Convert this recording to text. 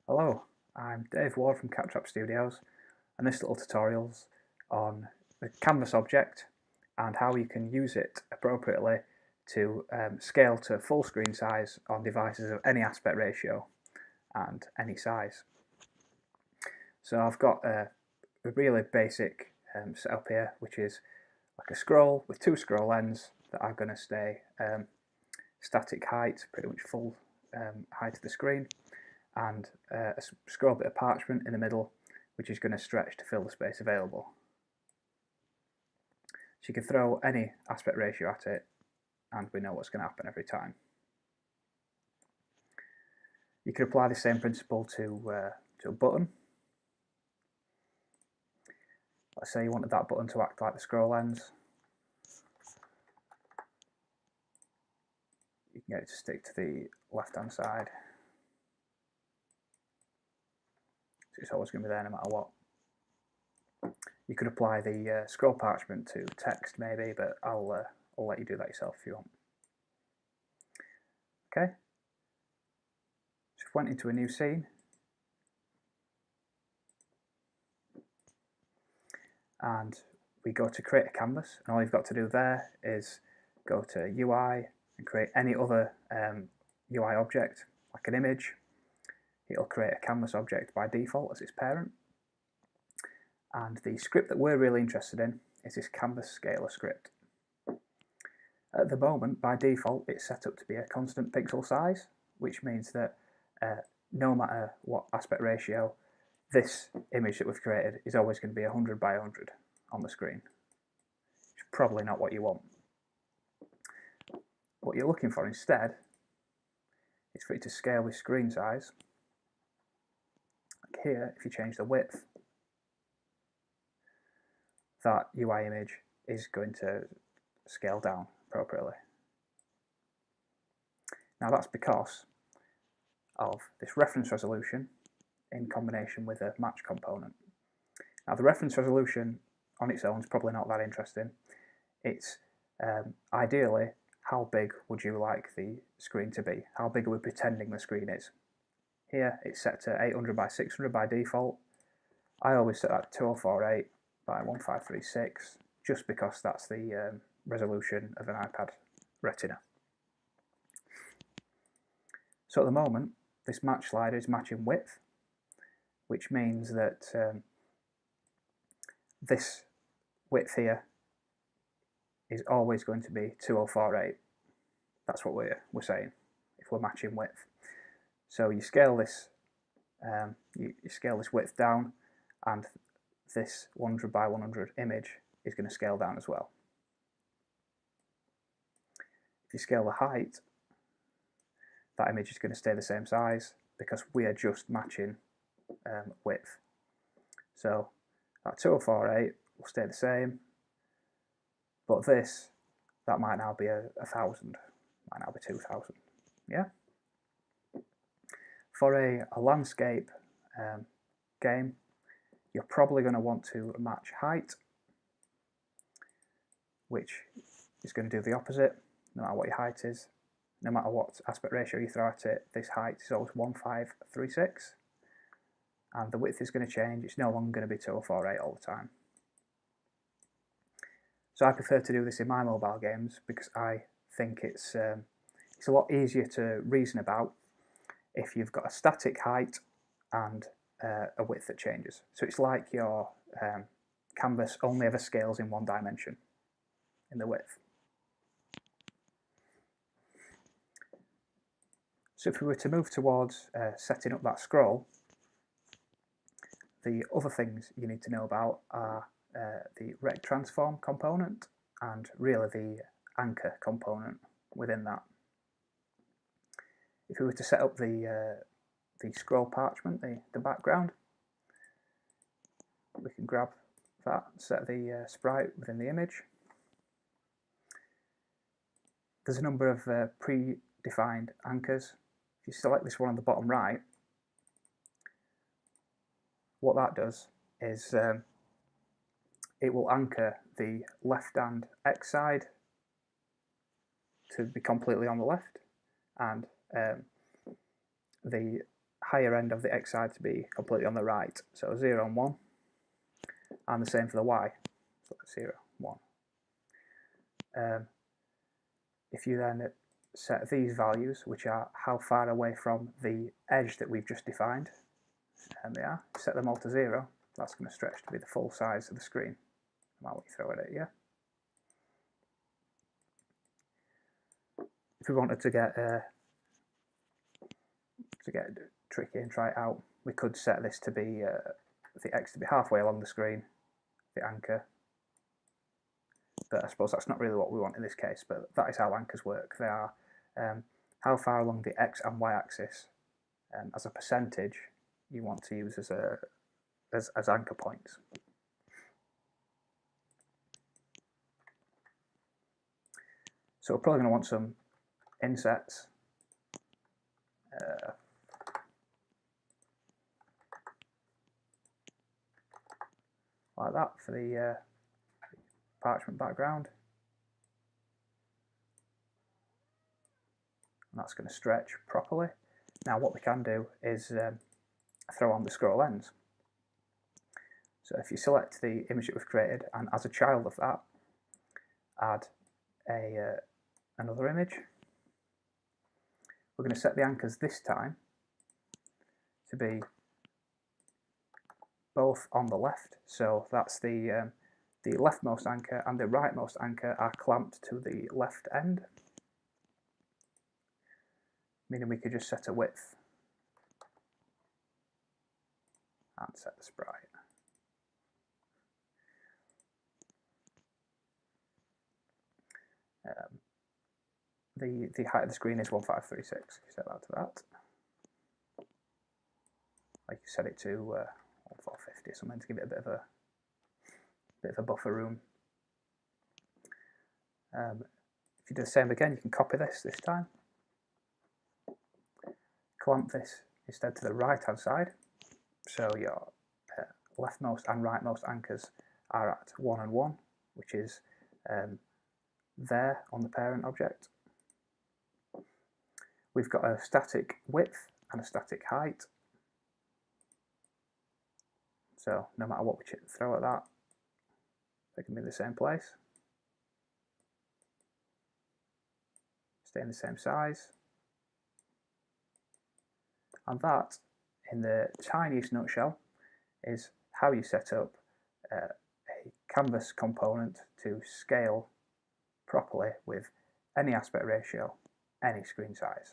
Hello, I'm Dave Ward from CapTrap Studios, and this little tutorial's on the canvas object and how you can use it appropriately to scale to full screen size on devices of any aspect ratio and any size. So I've got a really basic setup here, which is like a scroll with two scroll ends that are going to stay static height, pretty much full height of the screen, and a scroll bit of parchment in the middle, which is going to stretch to fill the space available. So you can throw any aspect ratio at it, and we know what's going to happen every time. You could apply the same principle to a button. Let's say you wanted that button to act like the scroll ends. You can get it to stick to the left-hand side. So it's always going to be there no matter what. You could apply the scroll parchment to text maybe, but I'll let you do that yourself if you want. Okay. Just went into a new scene. And we go to create a canvas, and all you've got to do there is go to UI and create any other UI object, like an image. It'll create a canvas object by default as its parent. And the script that we're really interested in is this canvas scaler script. At the moment, by default, it's set up to be a constant pixel size, which means that no matter what aspect ratio, this image that we've created is always going to be 100 by 100 on the screen. It's probably not what you want. What you're looking for instead is for it to scale with screen size. Like here, if you change the width, that UI image is going to scale down appropriately. Now that's because of this reference resolution in combination with a match component. Now the reference resolution on its own is probably not that interesting. It's ideally, how big would you like the screen to be? How big are we pretending the screen is? Here it's set to 800 by 600 by default. I always set that to 2048 by 1536 just because that's the resolution of an iPad Retina. So at the moment, this match slider is matching width, which means that this width here is always going to be 2048. That's what we're saying if we're matching width. So you scale this, you scale this width down, and this 100 by 100 image is going to scale down as well. If you scale the height, that image is going to stay the same size because we are just matching width. So that 2048 will stay the same, but this, that might now be 1,000, might now be 2,000. Yeah. For a landscape game, you're probably going to want to match height, which is going to do the opposite. No matter what your height is, no matter what aspect ratio you throw at it, this height is always 1536. And the width is going to change. It's no longer going to be 2048 all the time. So I prefer to do this in my mobile games because I think it's a lot easier to reason about if you've got a static height and a width that changes. So it's like your canvas only ever scales in one dimension in the width. So if we were to move towards setting up that scroll, the other things you need to know about are the rect transform component and really the anchor component within that. If we were to set up the scroll parchment, the background, we can grab that, set the sprite within the image. There's a number of predefined anchors. If you select this one on the bottom right, what that does is it will anchor the left-hand X side to be completely on the left, and the higher end of the X side to be completely on the right. So 0 and 1, and the same for the Y. So 0, 1. If you then set these values, which are how far away from the edge that we've just defined, and they are, set them all to 0, that's going to stretch to be the full size of the screen. Now what you throw at it, yeah? If we wanted to get tricky and try it out, we could set this to be the X to be halfway along the screen, the anchor. But I suppose that's not really what we want in this case, but that is how anchors work. They are how far along the X and Y axis as a percentage you want to use as anchor points. So we're probably going to want some insets. Like that for the parchment background. And that's going to stretch properly. Now what we can do is throw on the scroll ends. So if you select the image that we've created, and as a child of that, add another image. We're going to set the anchors this time to be both on the left, so that's the leftmost anchor and the rightmost anchor are clamped to the left end, meaning we could just set a width and set the sprite. The height of the screen is 1536. If you set that to that, like you set it to 1450 or something to give it a bit of a buffer room. If you do the same again, you can copy this time, clamp this instead to the right hand side, so your leftmost and rightmost anchors are at 1 and 1, which is there on the parent object. We've got a static width and a static height, so no matter what we throw at that, they can be in the same place, stay in the same size. And that, in the tiniest nutshell, is how you set up a canvas component to scale properly with any aspect ratio, any screen size.